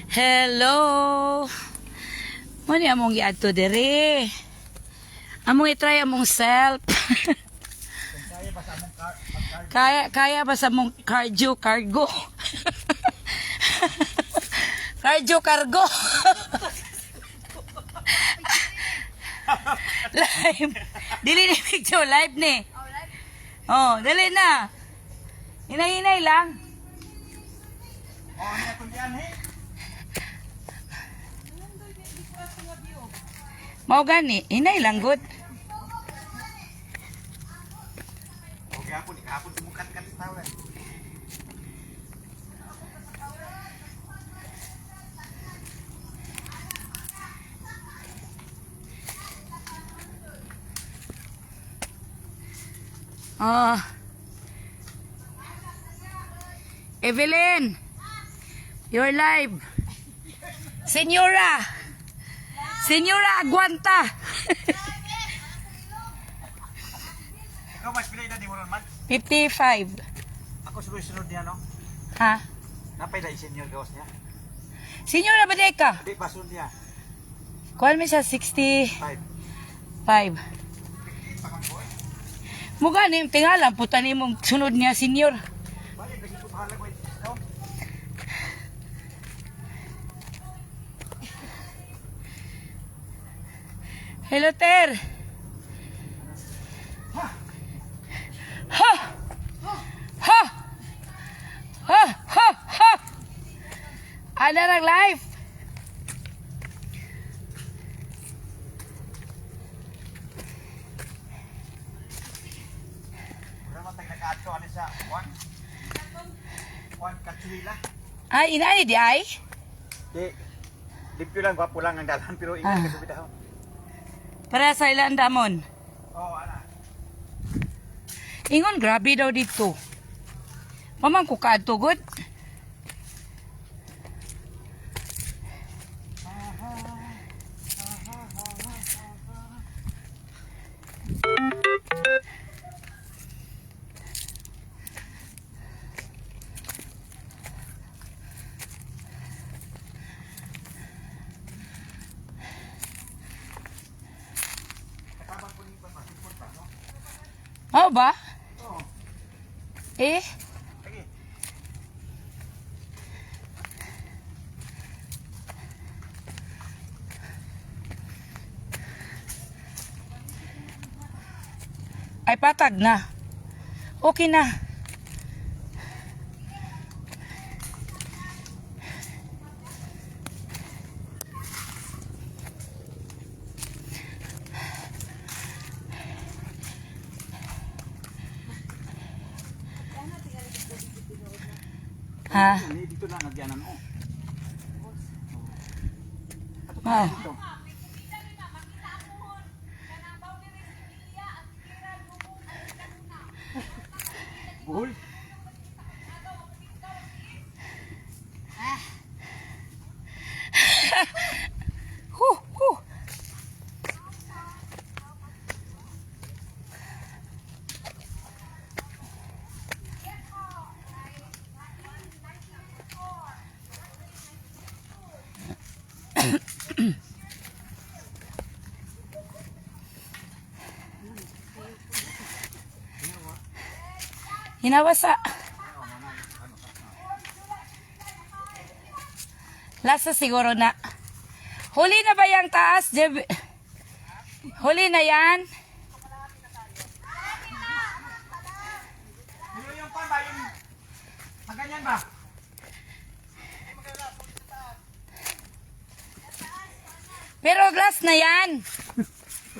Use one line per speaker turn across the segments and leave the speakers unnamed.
Hello. Mani among giadto dere. Among i-try among self. Kaya ba sa mong cardio cargo? Cardio cargo. Live. Dili ni picture live ni. Oh, dali na. Hinay-hinay lang. Mau gani, hinay lang good.
Okay, hapon sumukat ka sa tao.
Evelyn, you're live. Senyora aguanta.
Ikaw mas pilay na di mo ron man.
55.
Ako sunod niya no.
Ha?
Napay na senior gawas niya.
Senyora ba di ka?
Di pasun niya.
Kuan mi sa 65.
5.
Muga ni tingalan puta ni mong sunod niya senior.
Bali lagi ko bahala ko ikaw.
Hello Ter. Ha. Ha. Ha. Ada nag live.
Ora man tag nakaadto ani sa Juan Katsuila.
Ay inani di ay.
Di limpyo lang gwapo lang ang dalan pero ingat ka sa bitaw.
Para sa ilang damon.
Oh, ana.
Ingon grabe daw dito. Mamang ko kaadto good.
Kasama ko ni pasipot ba no?
Oh ba?
Oo.
Eh?
Sige.
Ay patag na. Okay na. Ha?
Ni dito na nagyanan mo.
Wow.
Dito. Buhol.
Huh. Hinawasa. Lasa siguro na. Huli na ba yung taas, Jeb? Huli na yan?
Yung pan ba yung maganyan ba?
Pero glass na yan.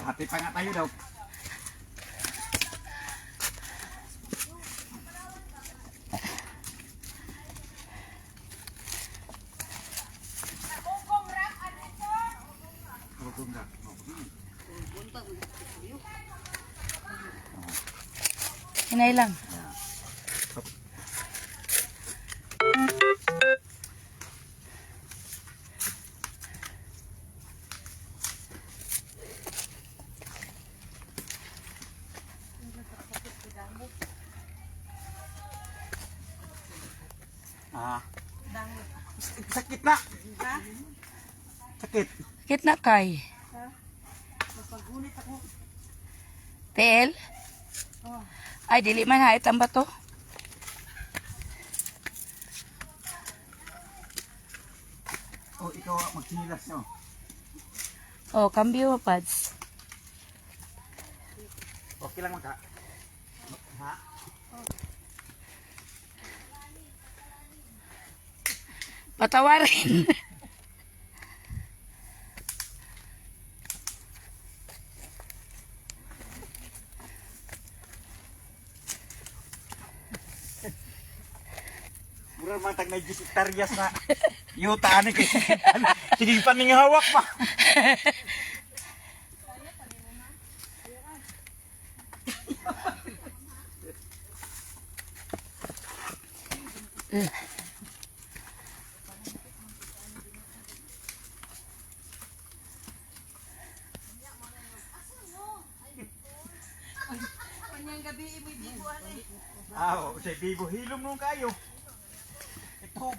Hati pa nga tayo daw.
Hinay lang.
Ah. Sakit na. Sakit.
Sakit na kay.
Mapagulit ako.
TL?
Oh.
Ay, dili man hait ang bato.
Oh, ikaw magsilas no.
Oh, cambio pads.
Okay lang maka. Ha?
Patawarin.
Mura man tag na hektaryas na. Yuta ani kay. Sige pa ning hawak pa.
Kanyang gabi ibibibuan eh.
Ah, say bigo hilom nung kayo. Ito.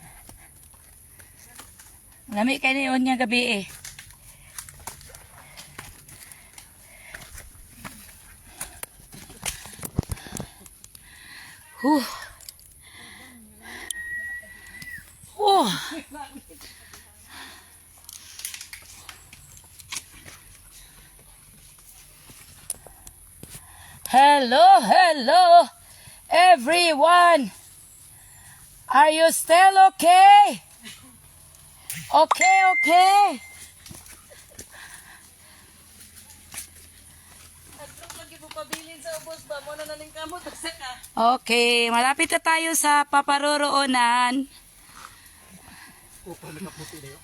Lami kay ni niya gabi eh. Huh. Hello, hello, everyone. Are you still okay? Okay.
Tatlong lagi po pabilin sa ubos ba? Muna na ning kamot. Saka.
Okay, malapit na tayo sa paparoroonan.
Oh, pa nakaputi na yun.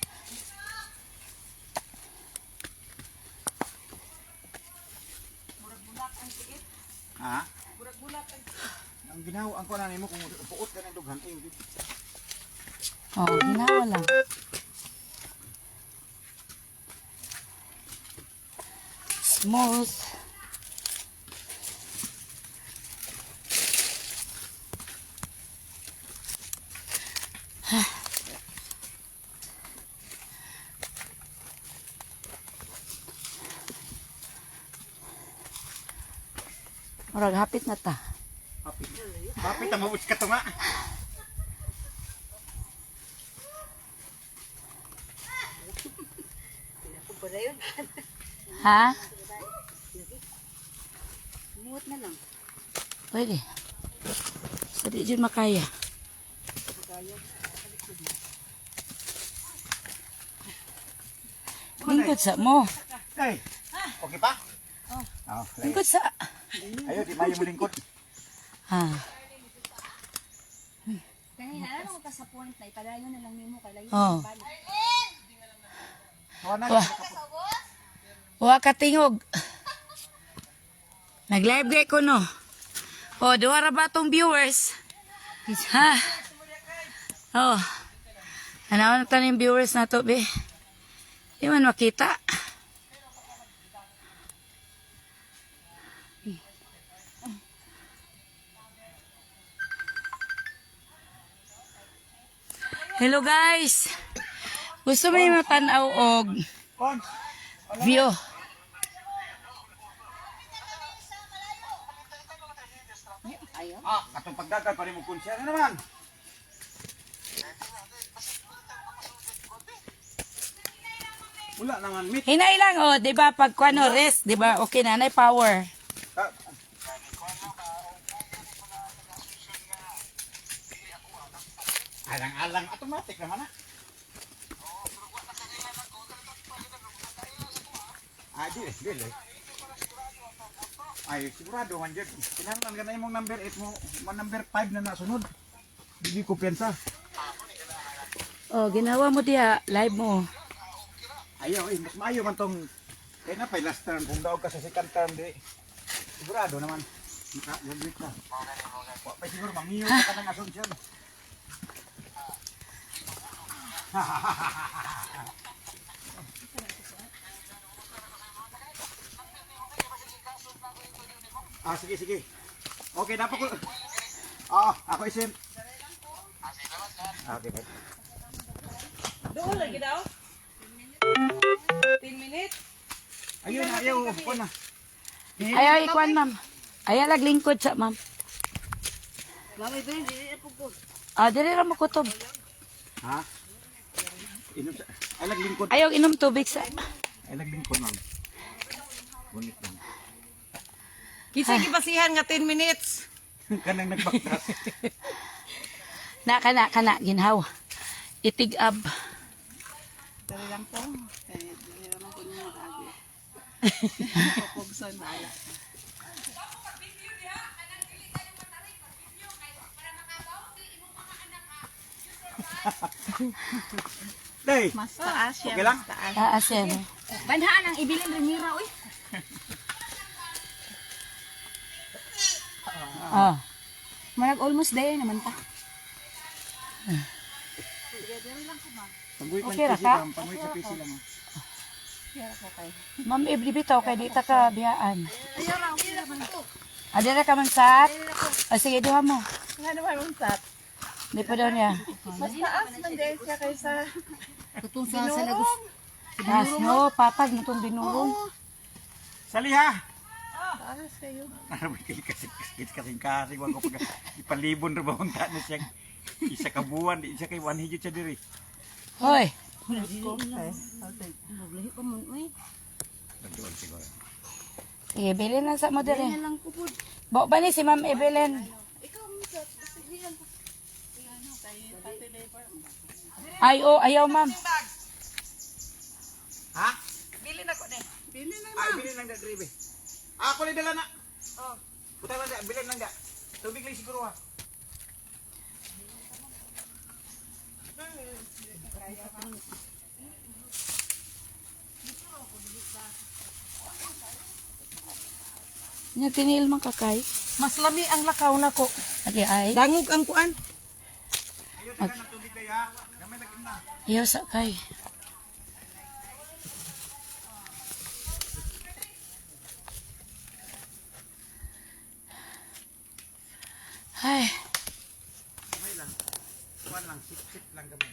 Ha?
Burak-bulak ang
Ang ginawa ang kuan nimo kung puot ka ng dughan eh.
Oh, ginawa lang. Smooth. Murag hapit na ta.
Hapit. Hapit ang mabus ka to nga.
ba na yun?
Ha?
Muot na lang.
Pwede. Sa di dyan makaya. Lingkod sa mo.
Hey. Okay pa? Oh,
Lingkod sa...
ayo di mayo mo lingkod.
Ha?
Kaya hinala mo ka sa point na ipadayon na lang nimo kay layo.
Oh.
Kuha na.
Wa ka tingog. Nag-live gay ko no. O, duha ra ba tong viewers? Ha? Oh. Ano na tayo yung viewers na to, be? Di man makita. Hello guys. Gusto mo yung matanaw og
Kon.
view?
Ah, katong pagdagan pa rin mo kunsya na naman. Wala naman meat.
Hinay lang oh, 'di ba pag kuno rest, 'di ba? Okay na, nay power.
Ah, alang-alang automatic naman ah. Ah, di. Ay, sigurado man dyan. Kinahanglan ka na imong number 8 mo, number 5 na nasunod. Hindi ko pensa.
Oh, ginawa mo diha, live mo.
Ayaw, mas maayo man tong, kaya na pa last term, kung daw ka sa second term, di. Sigurado naman. Mag-wait ka. Pa siguro, mamiyo ka ng asunsyon. Ah, sige. Okay, dapat ko. Oo, ako isin. Okay, okay.
Doon lagi daw. 10 minutes.
Ayun, ayaw. Kuha na.
Ayaw, ikuan, ma'am. Ayaw, laglingkod sa, ma'am.
Lamay ba? Hindi po po.
Ah, dili ra mo kutob.
Ha? Inom sa... Ay, naglingkod.
Ayaw, inom tubig sa...
Ay, naglingkod, ma'am. Ngunit lang.
Kisay gibasihan nga 10 minutes.
Kanang nagbaktas.
Kana, ginhaw. Itig-ab.
Dali lang po. Dali naman po niyo mag-agi. Papugsan na ala.
Day,
Mas taas siya.
okay lang?
Mas taas.
Taasin.
Bandhaan ang ibilin rin nira, uy.
Oh.
Marag almost there naman ta.
Pangguit
Okay
lang
ra
PC
ka?
lang. Pangguit sa PC lang.
Ma'am, bitaw kay di ta ka biyaan.
Ayaw lang, okay naman to.
Adira ka man sat. Ah, sige, duha mo.
Nga naman mong sat.
Di pa daw niya.
Mas taas man din siya kaysa
Katong sa lagos.
Yes, no, papag mo itong binurong.
Saliha!
taas kayo.
Ano ba kasing wag ko pag ipalibon ra ba unta na siya isa ka buwan di siya kay one higit siya diri.
Hoy,
Mablahi pa mo, uy.
Nagduol siguro.
sige, bilhin lang sa mo
Kaya
dire.
lang po po.
Bo ba ni si Ma'am Evelyn? Ay, oh, ayaw, ma'am.
Ha?
Bili na ko ni. Bili na.
Ay bilin lang da drive. Ako ni dala na. Oh. Puta lang da bilin lang da. Tubig lang siguro ha.
Nya tinil man kakay.
Mas lami ang lakaw na ko.
Adi ay.
Dangog ang kuan.
Ayun na ng tubig day ha. Gamay na na.
Ayaw sa kay. Ay,
Gamay lang. Kuan lang sip lang gamay.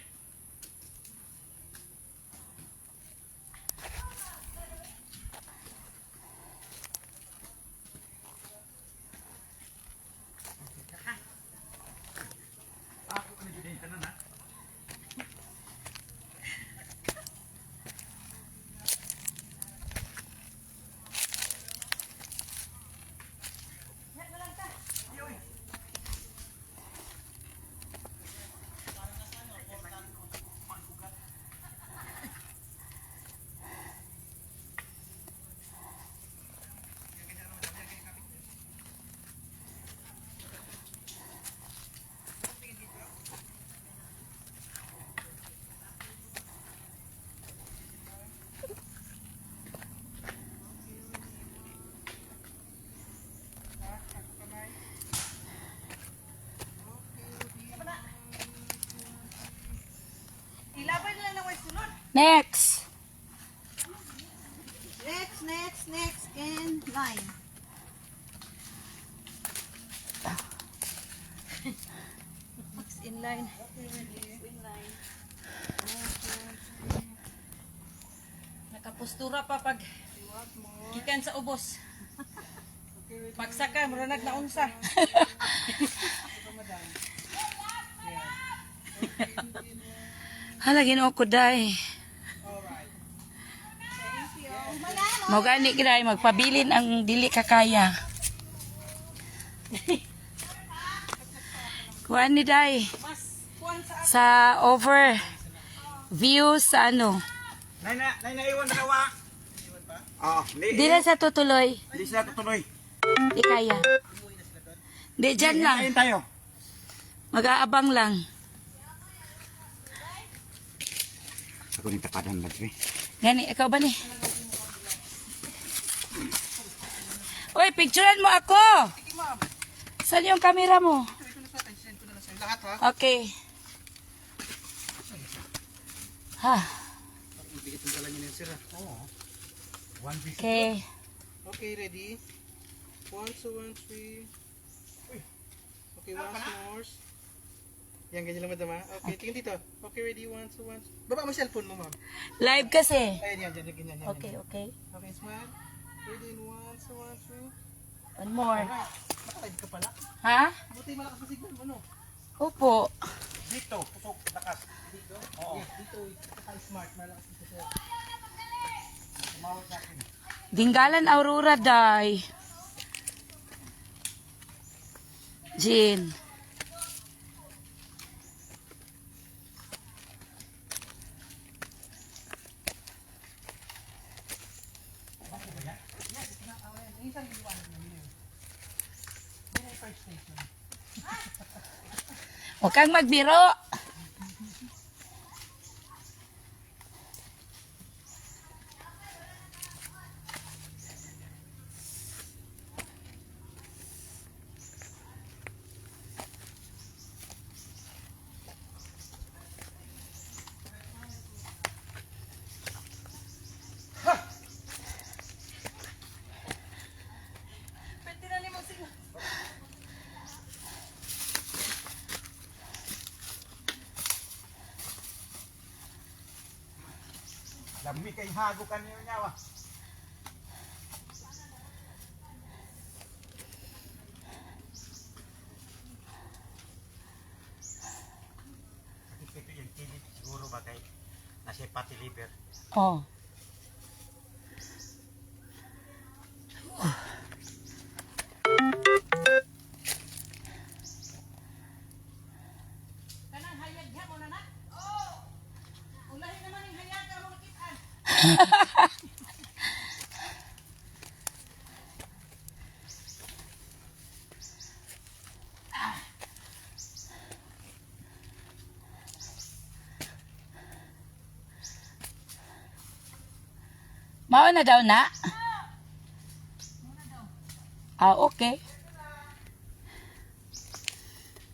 Ako ka na tanan ha.
Ilaban lang na way sunod.
next.
Next, and line.
Next in line. Nakapustura pa pag gikan sa ubos. Pagsaka, muranag na unsa.
Hala, ginoo ko day. Mo gani giday magpabilin ang dili kakaya. Kuan ni day
Mas kuan sa
sa over view sa ano.
Nay na iwan dalawa. Oo,
Di na sa tutuloy.
Di sila tutuloy.
Di kaya. Di dyan lang.
Kain tayo.
Mag-aabang lang.
Ako ni takadan lagi.
Gani, ikaw ba ni? Uy, picturean mo ako! Saan yung camera mo? Okay. Ha. Okay.
Okay, ready? 1, 2, 1, 3. Okay, once more. Yan, ganyan lang madama. Okay, tingin dito. Okay, ready, one, two, one. Baba mo cellphone mo, ma'am.
Live kasi.
Ayan, yan, ganyan, yan.
Okay, okay.
Okay, smile. Ready, one, two, one, two.
One more.
Alright. Nakalive ka pala.
Ha?
Buti malakas na signal mo, no?
Opo.
Dito, pusok, lakas.
Dito?
Oo.
Yes, dito. Saka-smart, malakas dito, sir.
Tumawag sa akin.
Dinggalan Aurora Day. Jean. Huwag kang magbiro.
Lami kay hago kanyo niya wa. Ito yung tili siguro ba kay nasa pati liver.
Oh. Mao na daw na? Ah, okay.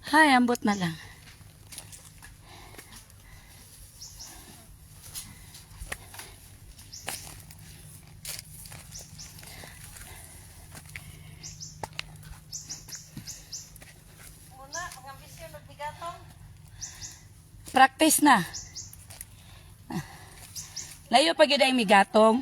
Hay, ambot na lang. Practice na. Layo pa gyud ay migatong.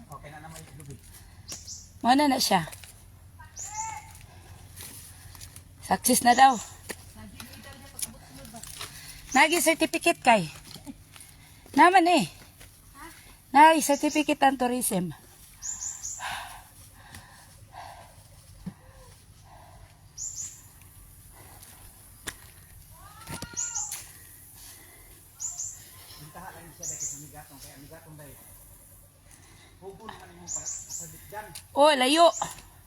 Okay na naman yung lubid.
Mao na siya. Success na daw. Nagi certificate kay. Naman eh. Nagi certificate ang tourism.
Bintaha lang siya dahil sa migatong kaya migatong dahil. Hubon man mo pa sa dyan.
Oh, layo.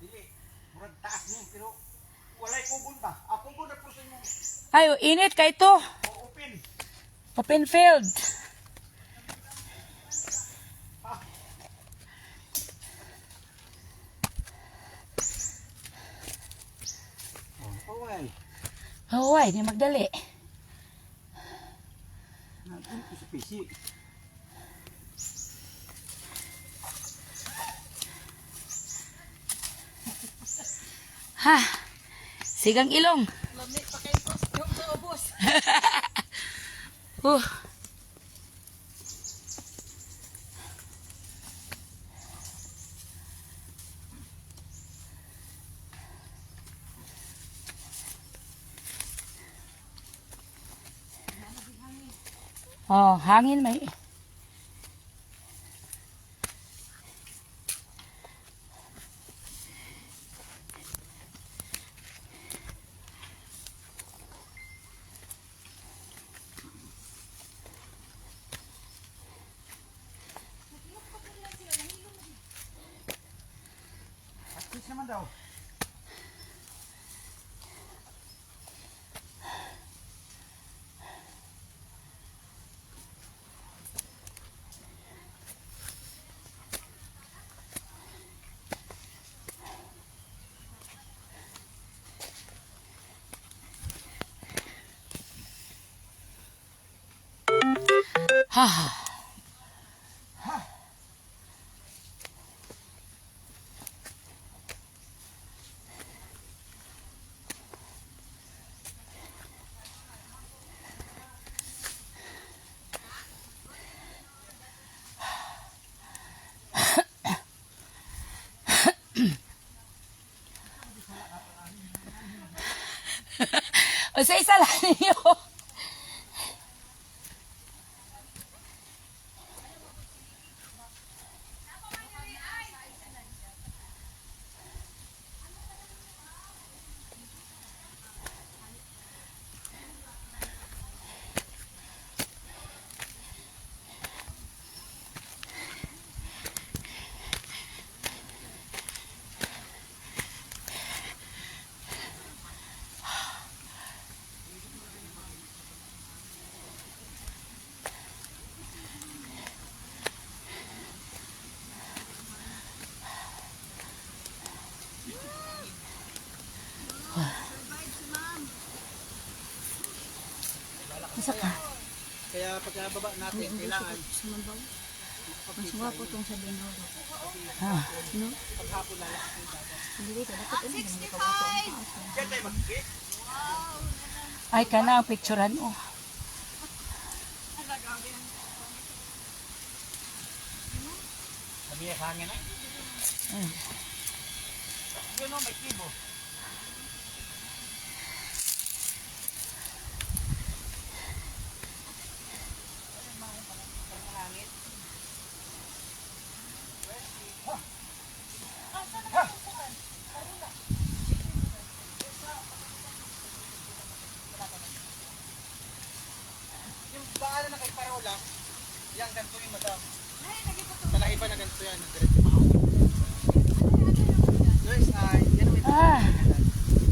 Dili, murag taas niyo pero walay kubon ba? Ako kubon na po sa inyo.
Ayo, init kay to.
O open.
Open field.
Oh, ay.
Oh, ay, di magdali.
Nandun ko sa PC.
Ha. Sigang ilong.
Lamig pa kayo boss. Yung ubos.
Oh, hangin may.
Practice naman daw.
Ha. O sa isa lang ninyo. Masa ka?
Kaya pagkababa natin, kailangan
Mas gwapo tong sa Binoro.
Ha.
No?
paghapon na lang.
Hindi dito. Dapat ano hindi ka gwapo ang taas.
Diyan tayo mag-kick.
Ay, kana ang picturean oh.
Sabi hangin ay. Yun o, may kibo. Yung paano na kay Paraw lang, yan ganito yung madam. Sa iba na ganito yan, diretso pa ako. Luis, yan may
Ah.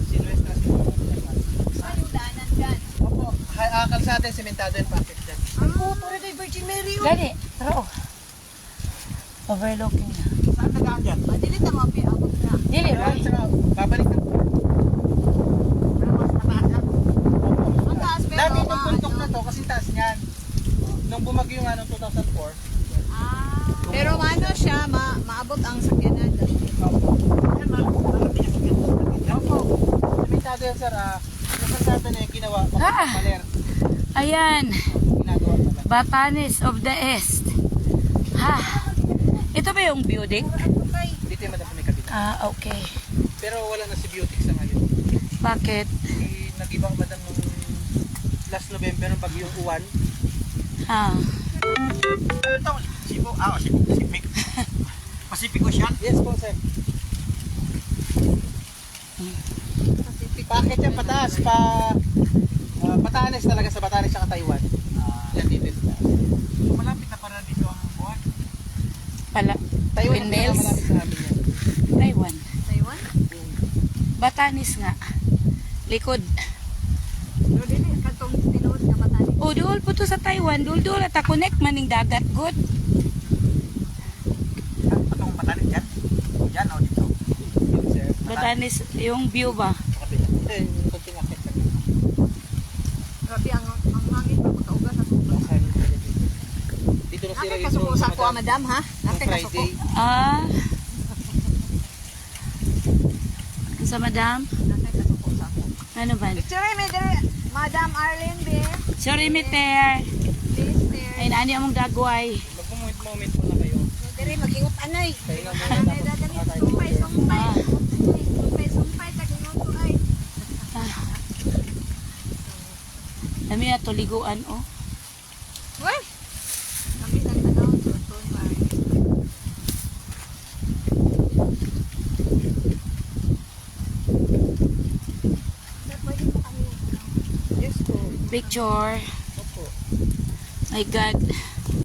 si Luis na si
Saan yung daanan dyan?
Opo, kalsada yung sementado yung packet dyan.
Ang puto rin kay Virgin Mary.
Gani, pero overlooking na.
Saan tagaan dyan?
Madilit na mga piabot na.
Dili, Roy.
Babalik na.
Ang taas pero
Dati itong puntok na to, kasi taas niyan. Nung bumagyo yung 2004.
Pero ano siya, maabot ang sakyanan.
Yan, marating ang Opo. Sementado yan, sir. Yung kalsada na yung ginawa, paler.
Ayan,
Ginagawa pa lang.
Batanes of the East. Ha. Ito ba yung building?
Dito yung madam sa may kabila.
Ah, okay.
Pero wala na si Beautic sa ngayon.
Bakit?
Nag-ibang madam nung last November ng bagyong Uwan.
Ha.
Ano to? Cebu? Cebu. Pacific. Pacific Ocean?
Yes po, sir. Packet yan pataas, Batanes talaga sa Batanes sa Taiwan. Yan dito.
Malapit na para dito ang buwan.
Pala.
Taiwan ang
Windmills.
pinakamalapit sa amin yan.
Taiwan.
Taiwan?
Batanes nga. Likod.
Pero dili, katong tinuod na Batanes.
O, dool po to sa Taiwan. Dool at connect maning dagat. Good.
Patong patanin dyan. Dyan o dito.
Yun, sir.
Batanes, yung view ba?
Hindi, yung konting akit lang.
Grabe ang hangin pa magkauga sa suko.
Dito na sila
Nakay kasuko sa ako, madam, ha? Nakay kasuko.
Friday.
Ah. Sa madam?
Nakay kasuko sa ako.
Ano ba?
Picture me there, Madam Arlene B.
Sorry, Meter.
Please there.
Ay, naani among dagway.
Mag-moment muna kayo.
Dire, mag-ingot anay.
Kayo nga muna
Anay,
tapos
dadali.
makakain.
Sumpay, sumpay. Sumpay, sumpay. Tagingot ko ay.
Dami na to liguan, oh.
Uy! Kami lang tanaw. Tuton pa. Sir, pwede po kami.
Yes po.
Picture.
Opo.
My God.